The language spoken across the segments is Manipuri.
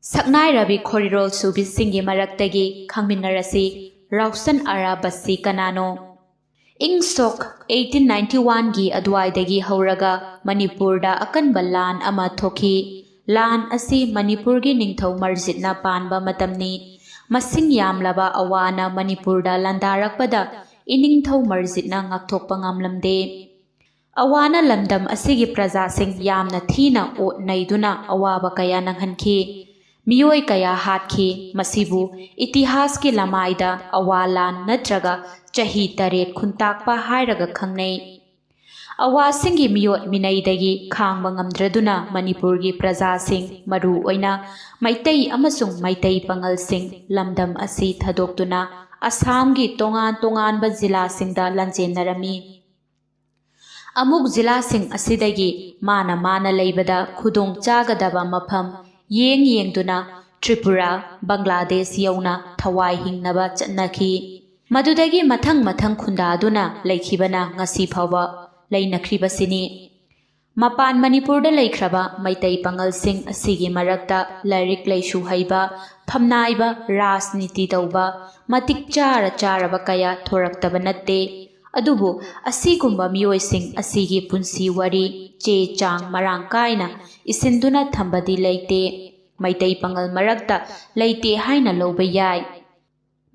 Saknairabi Khorirol Subisingi Maraktagi Khangminarasi Rausan Aara Basi Kanano Ing Sok 1891 gi Adwaidagi Hauraga Manipurda Akanba Lan ama thoki Lan asi Manipurgi Ningthau Marjitna Panba Matamni Masing Yamlaba Awana Manipurda Landarakpada Iningthau Marjitna Ngakthokpa Ngamlamde Awana Lamdam asigi Praja Sing Yamna Thina O Naiduna Awaba Kaya Nanghanki Miyoi kaya hatki masibu itihas ki lamaida awalan natraga chahi taret khuntakpa hairaga khangnei awasingi miyot minaidagi khangba ngamdraduna manipurgi praja sing maru oina maitai amasung maitai pangal sing lamdam asi thadoktuna asam gi tongan ba jila singda lanjenarami amuk jila sing asidagi mana leibada khudong chagadaba mafam Yengduna Tripura Bangladesh yauna Thawai hingnaba chatnaki madudagi mathang khundaduna laikhibana ngasi phawa lainakribasini Mapan Manipurda laikhraba maitai pangal sing asigi marakta lairik laishu haiba thamnaiba rajniti tauba matik charaba kaya thoraktaba natte adubu asigumba miyoi sing asigi punsi wari che chang marang kaina isinduna thambadi laite maitai pangal marakta laite haina loba yai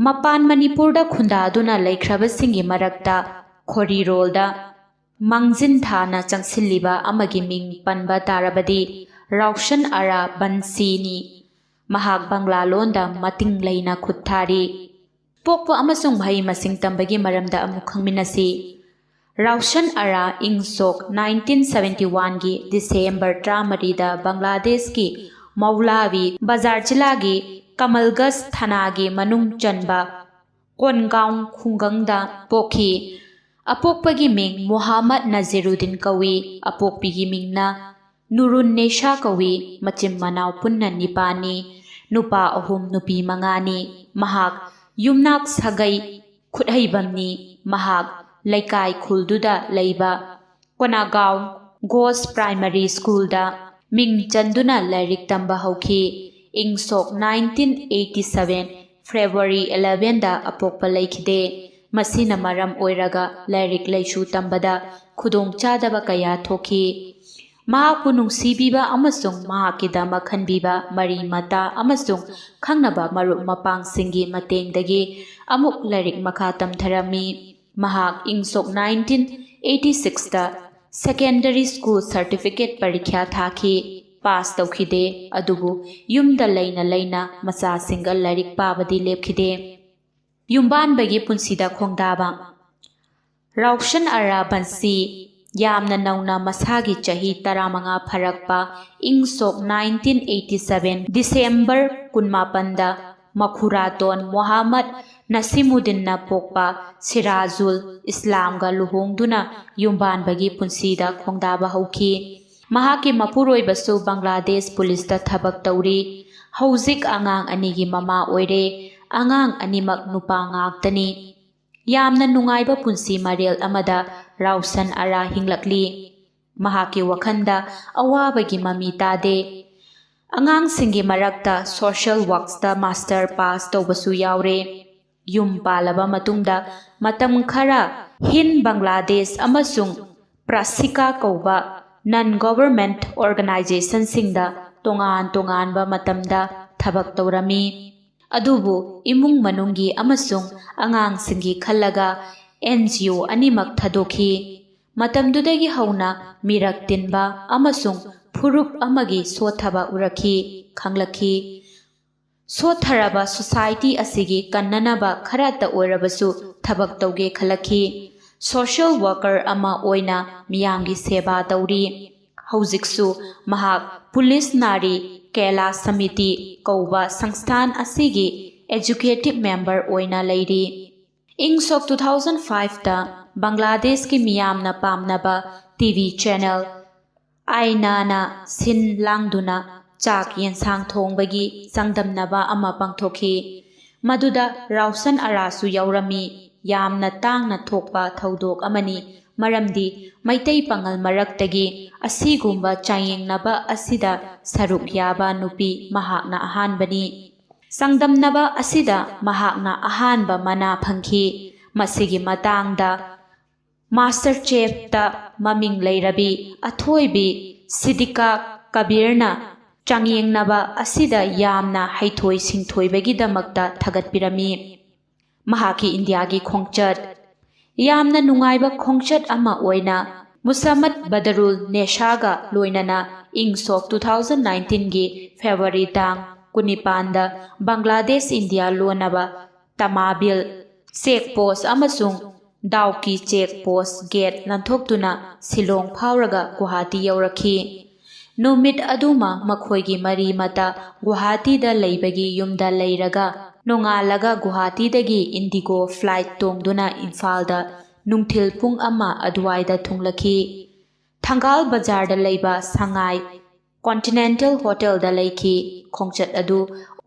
Mapan Manipurda khundaduna laikhrabasingi marakta Khorirolda Mangjin thana changsilliba amagi ming panba tarabadi Raushan Aara Bansini mahak Banglalonda mating laina khuthari pokpo amasung bhai masing tambagi maramda amuk khangminasi Raushan Aara ing sok 1971 gi December 3 da Bangladesh ki Maulavi Bazar Jilagi Kamalgas Thanagi Manung Chanba Kongaung Khungangda Pokhi Apokpagi Ming Muhammad Naziruddin Kawi Apokpigi Mingna Nurun Nesha Kawi Machim Manau Punna Nipani Nupa Ahum Nupi Mangani Mahak Yumnak Sagai Khudhaibamni Mahak Laikai Khulduda Leiba Konagaung Ghost Primary School da Ming Chanduna Lairik Tamba Hauki Ing Sok 1987 February 11 da Apokpa Laikhide Masina Maram Oiraga Lairik Laishu Tambada Khudong Chadaba Kaya Thoki Mahaku Nungsibiba Amasung Mahakidama Khanbiba Mari Mata Amasung Khangnaba Marup Mapang Singi Matengdagi Amuk Lairik Makatam Tharami Mahak Ing Sok 1986 da Secondary School Certificate Parikya Thaki Pass Taukhide Adubu Yumda Laina Masa Single Lairik Pabadi Lepkhide Yumban Bagi Punsida Khongdaba Raushan Aara Bansi Yamna Nauna Masagi Chahi Taramanga Pharakpa Ing Sok 1987 December Kunmapanda Makhuraton Muhammad Nasimuddin na pokpa Sirajul Islam ga luhongduna Yumban bagi punsida khongdaba hauki mahaki mapuroi basu Bangladesh Police da thabak tauri hauzik angang anigi mama oire angang animak nupa ngaktani yamna nungaiba punsi marel amada Raushan Aara hinglakli mahaki wakhanda awabagi mami tade angang singi marakta social works da master pass tawbasu yaure Yum palaba matungda matam khara Hin Bangladesh amasung Prasika kauba non-government organization singda tongan ba matamda thabak tawrami adubu imung manungi amasung angang singi khallaga NGO animak thadokhi matamdudagi hauna mirak tinba amasung phurup amagi sothaba urakhi khanglakhi Sotharaba society asigi kannanaba kharata oirabasu thabak tauge khalakhi social worker ama oina miyamgi seba tauri haujiksu mahak police nari Kela Samiti kauba sangstan asigi executive member oina leiri ing sok 2005 da Bangladesh ki miyamna pamnaba TV channel Ainana sin langduna Chak Yensang Thongbagi Sangdamnaba ama pangthokhi maduda Raushan Aara su yaurami yamna tangna thokpa thaudok amani ꯃꯔꯝꯗꯤ ꯃꯩꯇꯩ ꯄꯥꯉꯜ ꯃꯔꯛꯇꯒꯤ ꯑꯁꯤꯒꯨꯝꯕ ꯆꯥꯡꯌꯦꯡꯅꯕ ꯑꯁꯤꯗ ꯁꯔꯨꯛ ꯌꯥꯕ ꯅꯨꯄꯤ ꯃꯍꯥꯛꯅ ꯑꯍꯥꯟꯕꯅꯤ꯫ ꯆꯥꯡꯗꯝꯅꯕ ꯑꯁꯤꯗ ꯃꯍꯥꯛꯅ ꯑꯍꯥꯟꯕ ꯃꯅꯥ ꯐꯪꯈꯤ꯫ ꯃꯁꯤꯒꯤ ꯃꯇꯥꯡꯗ ꯃꯥꯁꯇꯔ ꯆꯦꯐꯇ ꯃꯃꯤꯡ ꯂꯩꯔꯕꯤ ꯑꯊꯣꯏꯕꯤ ꯁꯤꯗꯤꯀꯥ ꯀꯕꯤꯔꯅ ꯆꯥꯡꯌꯦꯡꯅꯕ ꯑꯁꯤꯗ ꯌꯥꯝꯅ ꯍꯩꯊꯣꯏ ꯁꯤꯡꯊꯣꯏꯕꯒꯤꯗꯃꯛꯇ ꯊꯥꯒꯠꯄꯤꯔꯝꯃꯤ꯫ ꯃꯍꯥꯛꯀꯤ ꯏꯟꯗꯤꯌꯥꯒꯤ ꯈꯣꯡꯆꯠ ꯌꯥꯝꯅ ꯅꯨꯡꯉꯥꯏꯕ ꯈꯣꯡꯆꯠ ꯑꯃ ꯑꯣꯏꯅ ꯃꯨꯁꯝꯃꯗ ꯕꯗꯔꯨꯜ ꯅꯦꯁꯥꯒ ꯂꯣꯏꯅꯅ ꯏꯪ ꯁꯣꯛ 2019ꯒꯤ ꯐꯦꯕ꯭ꯔꯨꯋꯥꯔꯤ ꯇꯥꯡ 19ꯗ ꯕꯪꯒ꯭ꯂꯥꯗꯦꯁ ꯏꯟꯗꯤꯌꯥ ꯂꯣꯟꯅꯕ ꯇꯃꯥꯕꯤꯜ ꯆꯦꯛ ꯄꯣꯁꯠ ꯑꯃꯁꯨꯡ ꯗꯥꯎꯀꯤ ꯆꯦꯛ ꯄꯣꯁꯠ ꯒꯦꯠ ꯂꯥꯟꯊꯣꯛꯇꯨꯅ ꯁꯤꯂꯣꯡ ꯐꯥꯎꯔꯒ ꯒꯨꯋꯥꯍꯥꯇꯤ ꯌꯧꯔꯛꯈꯤ꯫ ꯅꯨꯃꯤꯠ ꯑꯗꯨꯃ ꯃꯈꯣꯏꯒꯤ ꯃꯔꯤ ꯃꯇꯥ ꯒꯨꯋꯥꯍꯥꯇꯤꯗ ꯂꯩꯕꯒꯤ ꯌꯨꯝꯗ ꯂꯩꯔꯒ ꯅꯣꯡꯉꯥꯜꯂꯒ ꯒꯨꯋꯥꯍꯥꯇꯤꯗꯒꯤ ꯏꯟꯗꯤꯒꯣ ꯐ꯭ꯂꯥꯏꯠ ꯇꯣꯡꯗꯨꯅ ꯏꯝꯐꯥꯜꯗ ꯅꯨꯡꯊꯤꯜ ꯄꯨꯡ 1 ꯑꯗꯨꯋꯥꯏꯗ ꯊꯨꯡꯂꯈꯤ꯫ ꯊꯪꯒꯥꯜ ꯕꯖꯥꯔꯗ ꯂꯩꯕ ꯁꯉꯥꯏ ꯀꯣꯟꯇꯤꯅꯦꯟꯇꯦꯜ ꯍꯣꯇꯦꯜꯗ ꯂꯩꯈꯤ꯫ ꯈꯣꯡꯆꯠ ꯑꯗꯨ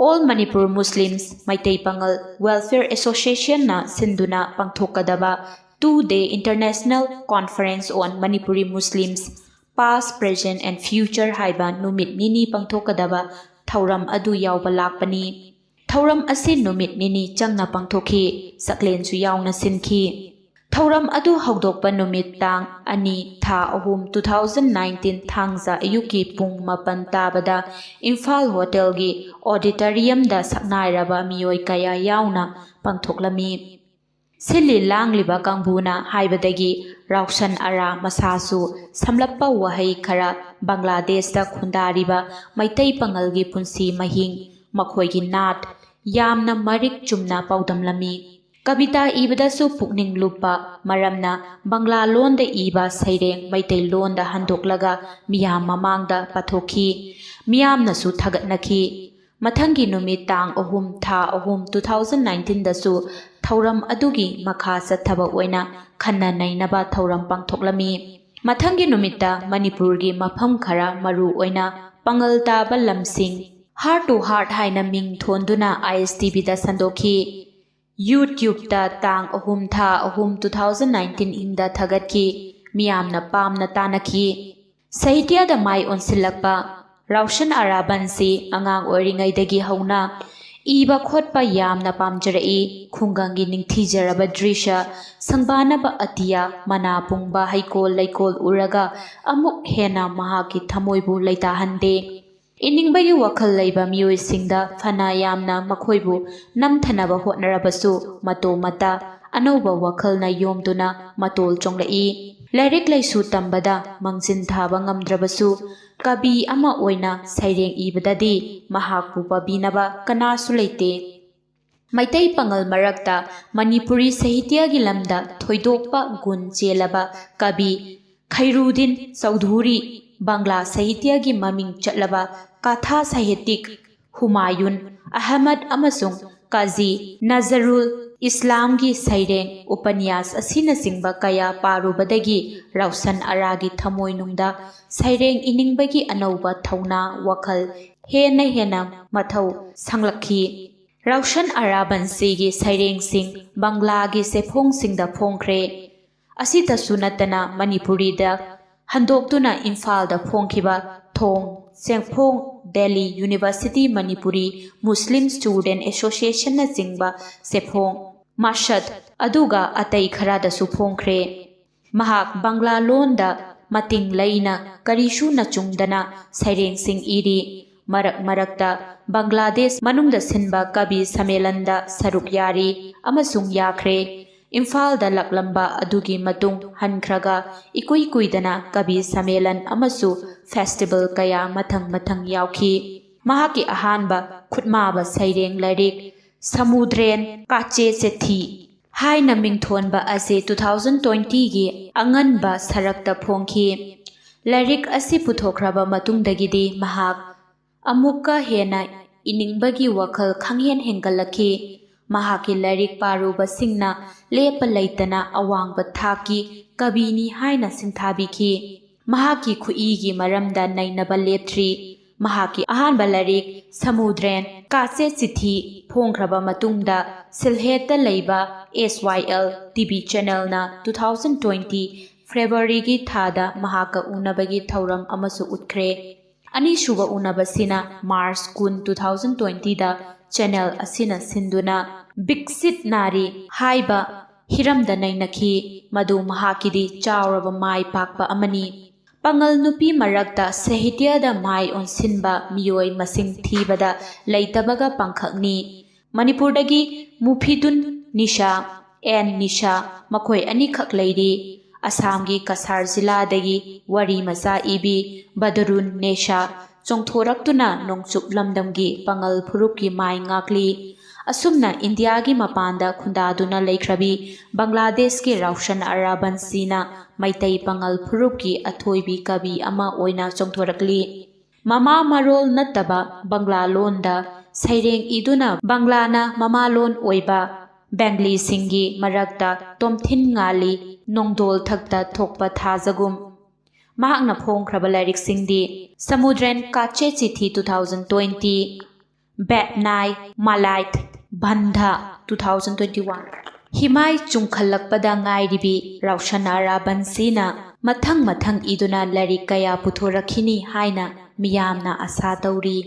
all Manipur Muslims Meitei Pangal welfare ꯑꯦꯁꯣꯁꯤꯌꯦꯁꯟꯅ ꯁꯤꯟꯗꯨꯅ ꯄꯥꯡꯊꯣꯛꯀꯗꯕ 2-day international conference on Manipuri Muslims past present and future ꯍꯥꯏꯕ ꯅꯨꯃꯤꯠ ꯅꯤꯅꯤ ꯄꯥꯡꯊꯣꯛꯀꯗꯕ ꯊꯧꯔꯝ ꯑꯗꯨ ꯌꯥꯎꯕ ꯂꯥꯛꯄꯅꯤ꯫ ꯊꯧꯔꯝ ꯑꯁꯤ ꯅꯨꯃꯤꯠ ꯅꯤꯅꯤ ꯆꯪꯅ ꯄꯥꯡꯊꯣꯛꯈꯤ꯫ ꯆꯥꯛꯂꯦꯟꯁꯨ ꯌꯥꯎꯅ ꯁꯤꯟꯈꯤ꯫ ꯊꯧꯔꯝ ꯑꯗꯨ ꯍꯧꯗꯣꯛꯄ ꯅꯨꯃꯤꯠ ꯇꯥꯡ 2/3/, 2019 ꯊꯥꯡꯖ ꯑꯌꯨꯛꯀꯤ ꯄꯨꯡ 9 ꯇꯥꯕꯗ ꯏꯝꯐꯥꯜ ꯍꯣꯇꯦꯜꯒꯤ ꯑꯣꯗꯤꯇꯣꯔꯤꯌꯝꯗ ꯁꯛꯅꯥꯏꯔꯕ ꯃꯤꯑꯣꯏ ꯀꯌꯥ ꯌꯥꯎꯅ ꯄꯥꯡꯊꯣꯛꯂꯝꯃꯤ꯫ ꯁꯤꯜꯂꯤ ꯂꯥꯡꯂꯤꯕ ꯀꯥꯡꯕꯨꯅ ꯍꯥꯏꯕꯗꯒꯤ ꯔꯥꯎꯁꯟ ꯑꯥꯔꯥ ꯃꯁꯥꯁꯨ ꯁꯝꯂꯞꯄ ꯋꯥꯍꯩ ꯈꯔ ꯕꯪꯒ꯭ꯂꯥꯗꯦꯁꯇ ꯈꯨꯟꯗꯥꯔꯤꯕ ꯃꯩꯇꯩ ꯄꯥꯉꯜꯒꯤ ꯄꯨꯟꯁꯤ ꯃꯍꯤꯡ, ꯃꯈꯣꯏꯒꯤ ꯅꯥꯠ ꯌꯥꯝꯅ ꯃꯔꯤꯛ ꯆꯨꯝꯅ ꯄꯥꯎꯗꯝꯂꯝꯃꯤ꯫ ꯀꯕꯤꯇꯥ ꯏꯕꯗꯁꯨ ꯄꯨꯛꯅꯤꯡ ꯂꯨꯞꯄ ꯃꯔꯝꯅ ꯕꯪꯒ꯭ꯂꯥ ꯂꯣꯟꯗ ꯏꯕ ꯁꯩꯔꯦꯡ ꯃꯩꯇꯩꯂꯣꯟꯗ ꯍꯟꯗꯣꯛꯂꯒ ꯃꯤꯌꯥꯝ ꯃꯃꯥꯡꯗ ꯄꯥꯊꯣꯛꯈꯤ꯫ ꯃꯤꯌꯥꯝꯅꯁꯨ ꯊꯥꯒꯠꯅꯈꯤ꯫ ꯃꯊꯪꯒꯤ ꯅꯨꯃꯤꯠ ꯇꯥꯡ 3/3/, 2019ꯗꯁꯨ ꯊꯧꯔꯝ ꯑꯗꯨꯒꯤ ꯃꯈꯥ ꯆꯠꯊꯕ ꯑꯣꯏꯅ ꯈꯟꯅ ꯅꯩꯅꯕ ꯊꯧꯔꯝ ꯄꯥꯡꯊꯣꯛꯂꯝꯃꯤ꯫ ꯃꯊꯪꯒꯤ ꯅꯨꯃꯤꯠꯇ ꯃꯅꯤꯄꯨꯔꯒꯤ ꯃꯐꯝ ꯈꯔ ꯃꯔꯨ ꯑꯣꯏꯅ ꯄꯥꯉꯜ ꯇꯥꯕ ꯂꯝꯁꯤꯡ ꯍꯥꯔꯠ ꯇꯨ ꯍꯥꯔꯠ ꯍꯥꯏꯅ ꯃꯤꯡ ꯊꯣꯟꯗꯨꯅ ISTVꯗ ꯁꯟꯗꯣꯛꯈꯤ꯫ ꯌꯨꯇ꯭ꯌꯨꯕꯇ ꯇꯥꯡ 3/3/, 2019 ꯏꯪꯗ ꯊꯥꯒꯠꯈꯤ꯫ ꯃꯤꯌꯥꯝꯅ ꯄꯥꯝꯅ ꯇꯥꯅꯈꯤ꯫ ꯁꯥꯍꯤꯇ꯭ꯌꯗ ꯃꯥꯏ ꯑꯣꯟꯁꯤꯜꯂꯛꯄ ꯔꯥꯎꯁꯟ ꯑꯥꯔꯥ ꯕꯟꯁꯤ ꯑꯉꯥꯡ ꯑꯣꯏꯔꯤꯉꯩꯗꯒꯤ ꯍꯧꯅ ꯏꯕ ꯈꯣꯠꯄ ꯌꯥꯝꯅ ꯄꯥꯝꯖꯔꯛꯏ꯫ ꯈꯨꯡꯒꯪꯒꯤ ꯅꯤꯡꯊꯤꯖꯔꯕ ꯗ꯭ꯔꯤꯁ꯭ꯌ, ꯁꯪꯕꯥꯅꯕ ꯑꯇꯤꯌꯥ, ꯃꯅꯥ ꯄꯨꯡꯕ ꯍꯩꯀꯣꯜ ꯂꯩꯀꯣꯜ ꯎꯔꯒ ꯑꯃꯨꯛ ꯍꯦꯟꯅ ꯃꯍꯥꯛꯀꯤ ꯊꯃꯣꯏꯕꯨ ꯂꯩꯇꯥꯍꯟꯗꯦ꯫ ꯏꯅꯤꯡꯕꯒꯤ ꯋꯥꯈꯜ ꯂꯩꯕ ꯃꯤꯑꯣꯏꯁꯤꯡꯗ ꯐꯅ ꯌꯥꯝꯅ ꯃꯈꯣꯏꯕꯨ ꯅꯝꯊꯅꯕ ꯍꯣꯠꯅꯔꯕꯁꯨ ꯃꯇꯣꯝꯃꯇ ꯑꯅꯧꯕ ꯋꯥꯈꯜꯅ ꯌꯣꯝꯗꯨꯅ ꯃꯇꯣꯜ ꯆꯣꯡꯂꯛꯏ꯫ ꯂꯥꯏꯔꯤꯛ ꯂꯥꯏꯁꯨ ꯇꯝꯕꯗ ꯃꯥꯡꯖꯤꯟ ꯊꯥꯕ ꯉꯝꯗ꯭ꯔꯕꯁꯨ ꯀꯕꯤ ꯑꯃ ꯑꯣꯏꯅ ꯁꯩꯔꯦꯡ ꯏꯕꯗꯗꯤ ꯃꯍꯥꯛꯄꯨ ꯄꯥꯕꯤꯅꯕ ꯀꯅꯥꯁꯨ ꯂꯩꯇꯦ꯫ ꯃꯩꯇꯩ ꯄꯥꯉꯜ ꯃꯔꯛꯇ ꯃꯅꯤꯄꯨꯔꯤ ꯁꯥꯍꯤꯇ꯭ꯌꯒꯤ ꯂꯝꯗ ꯊꯣꯏꯗꯣꯛꯄ ꯒꯨꯟ ꯆꯦꯜꯂꯕ ꯀꯕꯤ ꯈꯩꯔꯨꯗꯤꯟ ꯆꯧꯙꯨꯔꯤ, ꯕꯪꯒ꯭ꯂꯥ ꯁꯥꯍꯤꯇ꯭ꯌꯒꯤ ꯃꯃꯤꯡ ꯆꯠꯂꯕ ꯀꯥꯊꯥ ꯁꯥꯍꯤꯇꯤꯛ ꯍꯨꯃꯥꯌꯨꯟ ꯑꯍꯃꯗ ꯑꯃꯁꯨꯡ ꯀꯥꯖꯤ ꯅꯖꯔꯨꯜ ꯏꯁꯂꯥꯝꯒꯤ ꯁꯩꯔꯦꯡ, ꯎꯄꯅ꯭ꯌꯥꯁ ꯑꯁꯤꯅꯆꯤꯡꯕ ꯀꯌꯥ ꯄꯥꯔꯨꯕꯗꯒꯤ ꯔꯥꯎꯁꯟ ꯑꯥꯔꯥꯒꯤ ꯊꯃꯣꯏꯅꯨꯡꯗ ꯁꯩꯔꯦꯡ ꯏꯅꯤꯡꯕꯒꯤ ꯑꯅꯧꯕ ꯊꯧꯅꯥ ꯋꯥꯈꯜ ꯍꯦꯟꯅ ꯃꯊꯧ ꯁꯪꯂꯛꯈꯤ꯫ ꯔꯥꯎꯁꯟ ꯑꯥꯔꯥ ꯕꯟꯁꯤꯒꯤ ꯁꯩꯔꯦꯡꯁꯤꯡ ꯕꯪꯒ꯭ꯂꯥꯒꯤ ꯆꯦꯐꯣꯡꯁꯤꯡꯗ ꯐꯣꯡꯈ꯭ꯔꯦ꯫ ꯑꯁꯤꯇꯁꯨ ꯅꯠꯇꯅ ꯃꯅꯤꯄꯨꯔꯤꯗ ꯍꯟꯗꯣꯛꯇꯨꯅ ꯏꯝꯐꯥꯜꯗ ꯐꯣꯡꯈꯤꯕ ꯊꯣꯡ ꯆꯦꯐꯣꯡ, ꯗꯦꯜꯂꯤ ꯌꯨꯅꯤꯚꯔꯁꯤꯇꯤ ꯃꯅꯤꯄꯨꯔꯤ ꯃꯨꯁꯂꯤꯝ ꯁ꯭ꯇꯨꯗꯦꯟꯠ ꯑꯦꯁꯣꯁꯤꯌꯦꯁꯟꯅꯆꯤꯡꯕ ꯆꯦꯐꯣꯡ, ꯃꯥꯁꯠ ꯑꯗꯨꯒ ꯑꯇꯩ ꯈꯔꯗꯁꯨ ꯐꯣꯡꯈ꯭ꯔꯦ꯫ ꯃꯍꯥꯛ ꯕꯪꯒ꯭ꯂꯥ ꯂꯣꯟꯗ ꯃꯇꯤꯡ ꯂꯩꯅ ꯀꯔꯤꯁꯨ ꯅꯆꯨꯡꯗꯅ ꯁꯩꯔꯦꯡꯁꯤꯡ ꯏꯔꯤ꯫ ꯃꯔꯛ ꯃꯔꯛꯇ ꯕꯪꯒ꯭ꯂꯥꯗꯦꯁ ꯃꯅꯨꯡꯗ ꯁꯤꯟꯕ ꯀꯕꯤ ꯁꯝꯃꯦꯂꯟꯗ ꯁꯔꯨꯛ ꯌꯥꯔꯤ ꯑꯃꯁꯨꯡ ꯌꯥꯈ꯭ꯔꯦ꯫ ꯏꯝꯐꯥꯜꯗ ꯂꯥꯛꯂꯝꯕ ꯑꯗꯨꯒꯤ ꯃꯇꯨꯡ ꯍꯟꯈ꯭ꯔꯒ ꯏꯀꯨꯏ ꯀꯨꯏꯗꯅ ꯀꯕꯤ ꯁꯝꯃꯦꯂꯟ ꯑꯃꯁꯨꯡ ꯐꯦꯁꯇꯤꯚꯦꯜ ꯀꯌꯥ ꯃꯊꯪ ꯌꯥꯎꯈꯤ꯫ ꯃꯍꯥꯛꯀꯤ ꯑꯍꯥꯟꯕ ꯈꯨꯠꯃꯥꯕ ꯁꯩꯔꯦꯡ ꯂꯥꯏꯔꯤꯛ ꯁꯃꯨꯗ꯭ꯔꯦꯟ ꯀꯥꯆꯦ ꯆꯦꯊꯤ ꯍꯥꯏꯅ ꯃꯤꯡꯊꯣꯟꯕ ꯑꯁꯤ 2020ꯒꯤ ꯑꯉꯟꯕ ꯁꯔꯛꯇ ꯐꯣꯡꯈꯤ꯫ ꯂꯥꯏꯔꯤꯛ ꯑꯁꯤ ꯄꯨꯊꯣꯛꯈ꯭ꯔꯕ ꯃꯇꯨꯡꯗꯒꯤꯗꯤ ꯃꯍꯥꯛ ꯑꯃꯨꯛꯀ ꯍꯦꯟꯅ ꯏꯅꯤꯡꯕꯒꯤ ꯋꯥꯈꯜ ꯈꯪꯍꯦꯟ ꯍꯦꯟꯒꯠꯂꯛꯈꯤ꯫ ꯃꯍꯥꯛꯀꯤ ꯂꯥꯏꯔꯤꯛ ꯄꯥꯔꯨꯕꯁꯤꯡꯅ ꯂꯦꯞꯄ ꯂꯩꯇꯅ ꯑꯋꯥꯡꯕ ꯊꯥꯛꯀꯤ ꯀꯕꯤꯅꯤ ꯍꯥꯏꯅ ꯁꯤꯡꯊꯥꯕꯤꯈꯤ꯫ ꯃꯍꯥꯛꯀꯤ ꯈꯨꯏꯒꯤ ꯃꯔꯝꯗ ꯅꯩꯅꯕ ꯂꯦꯞꯇ꯭ꯔꯤ꯫ ꯃꯍꯥꯛꯀꯤ ꯑꯍꯥꯟꯕ ꯂꯥꯏꯔꯤꯛ ꯁꯃꯨꯗ꯭ꯔꯦꯟ ꯀꯥꯆꯦ ꯆꯤꯊꯤ ꯐꯣꯡꯈ꯭ꯔꯕ ꯃꯇꯨꯡꯗ ꯁꯤꯜꯍꯦꯠꯇ ꯂꯩꯕ SYL TV ꯆꯦꯅꯦꯜꯅ 2020 ꯐꯦꯕ꯭ꯔꯨꯋꯥꯔꯤꯒꯤ ꯊꯥꯗ ꯃꯍꯥꯛꯀ ꯎꯅꯕꯒꯤ ꯊꯧꯔꯝ ꯑꯃꯁꯨ ꯎꯠꯈ꯭ꯔꯦ꯫ ꯑꯅꯤꯁꯨꯕ ꯎꯅꯕꯁꯤꯅ ꯃꯥꯔꯆ 10, 2020ꯗ ꯆꯦꯅꯦꯜ ꯑꯁꯤꯅ ꯁꯤꯟꯗꯨꯅ ꯕꯤꯛꯁꯤꯠ ꯅꯥꯔꯤ ꯍꯥꯏꯕ ꯍꯤꯔꯝꯗ ꯅꯩꯅꯈꯤ, ꯃꯗꯨ ꯃꯍꯥꯛꯀꯤꯗꯤ ꯆꯥꯎꯔꯕ ꯃꯥꯏ ꯄꯥꯛꯄ ꯑꯃꯅꯤ꯫ ꯄꯥꯉꯜ ꯅꯨꯄꯤ ꯃꯔꯛꯇ ꯁꯥꯍꯤꯇ꯭ꯌꯗ ꯃꯥꯏ ꯑꯣꯟꯁꯤꯟꯕ ꯃꯤꯑꯣꯏ ꯃꯁꯤꯡ ꯊꯤꯕꯗ ꯂꯩꯇꯕꯒ ꯄꯥꯡꯈꯛꯅꯤ꯫ ꯃꯅꯤꯄꯨꯔꯗꯒꯤ ꯃꯨꯐꯤꯗꯨꯟ ꯅꯤꯁꯥ ꯑꯦꯟ ꯅꯤꯁꯥ ꯃꯈꯣꯏ ꯑꯅꯤꯈꯛ ꯂꯩꯔꯤ꯫ ꯑꯁꯥꯝꯒꯤ ꯀꯁꯥꯔ ꯖꯤꯂꯥꯗꯒꯤ ꯋꯥꯔꯤ ꯃꯆꯥ ꯏꯕꯤ ꯕꯗꯔꯨꯟ ꯅꯦꯁꯥ ꯆꯣꯡꯊꯣꯔꯛꯇꯨꯅ ꯅꯣꯡꯆꯨꯞ ꯂꯝꯗꯝꯒꯤ ꯄꯥꯉꯜ ꯐꯨꯔꯨꯞꯀꯤ ꯃꯥꯏ ꯉꯥꯛꯂꯤ꯫ ꯑꯁꯨꯝꯅ ꯏꯟꯗꯤꯌꯥꯒꯤ ꯃꯄꯥꯟꯗ ꯈꯨꯟꯗꯥꯗꯨꯅ ꯂꯩꯈ꯭ꯔꯕꯤ ꯕꯪꯒ꯭ꯂꯥꯗꯦꯁꯀꯤ ꯔꯥꯎꯁꯟ ꯑꯥꯔꯥ ꯕꯟꯁꯤꯅ ꯃꯩꯇꯩ ꯄꯥꯉꯜ ꯐꯨꯔꯨꯞꯀꯤ ꯑꯊꯣꯏꯕꯤ ꯀꯕꯤ ꯑꯃ ꯑꯣꯏꯅ ꯆꯣꯡꯊꯣꯔꯛꯂꯤ꯫ ꯃꯃꯥ ꯃꯔꯣꯜ ꯅꯠꯇꯕ ꯕꯪꯒ꯭ꯂꯥ ꯂꯣꯟꯗ ꯁꯩꯔꯦꯡ ꯏꯗꯨꯅ ꯕꯪꯒ꯭ꯂꯥꯅ ꯃꯃꯥꯂꯣꯟ ꯑꯣꯏꯕ ꯕꯦꯡꯒꯂꯤꯁꯤꯡꯒꯤ ꯃꯔꯛꯇ ꯇꯣꯝꯊꯤꯟ ꯉꯥꯜꯂꯤ ꯅꯣꯡꯗꯣꯜ ꯊꯛꯇ ꯊꯣꯛꯄ ꯊꯥꯖꯒꯨꯝ꯫ ꯃꯍꯥꯛꯅ ꯐꯣꯡꯈ꯭ꯔꯕ ꯂꯥꯏꯔꯤꯛꯁꯤꯡꯗꯤ ꯁꯃꯨꯗ꯭ꯔꯦꯟ ꯀꯥꯆꯦ ꯆꯤꯊꯤ 2020, ꯕꯦꯠꯅꯥꯏ ꯃꯥꯂꯥꯏꯠ ꯕꯟꯙ 2021, ꯍꯤꯃꯥꯏ ꯆꯨꯡꯈꯠꯂꯛꯄꯗ ꯉꯥꯏꯔꯤꯕꯤ ꯔꯥꯎꯁꯟ ꯑꯥꯔꯥ ꯕꯟꯁꯤꯅ ꯃꯊꯪ ꯃꯊꯪ ꯏꯗꯨꯅ ꯂꯥꯏꯔꯤꯛ ꯀꯌꯥ ꯄꯨꯊꯣꯔꯛꯈꯤꯅꯤ ꯍꯥꯏꯅ ꯃꯤꯌꯥꯝꯅ ꯑꯁꯥ ꯇꯧꯔꯤ꯫